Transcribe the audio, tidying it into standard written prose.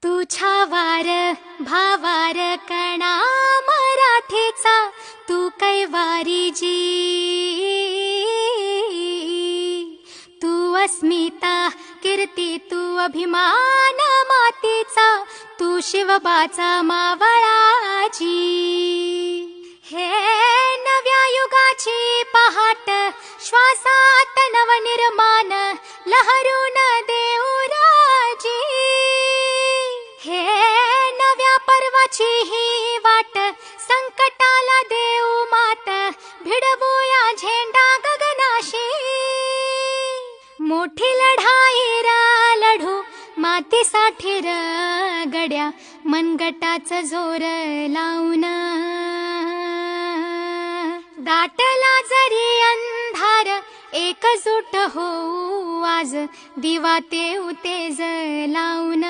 तुझ्या वार भावार कणा मराठीचा तू कैवारी जी, तू अस्मिता कीर्ती तू अभिमान मातीचा, तू शिवबाचा मावळाजी. हे नव्या युगाची पहाट श्वासात नवनिर्माण लहरून देऊ राजी. हे नव्या पर्वाची ही वाट संकटाला देऊ मात, भिडवूया झेंडा गगनाशी. मोठी लढाई रा लढू मातीसाठी र गड्या, मनगटाचं जोर लावून. दाटला जरी अंधार एकजूट होऊ आज, दिवा तेऊ तेज लावून.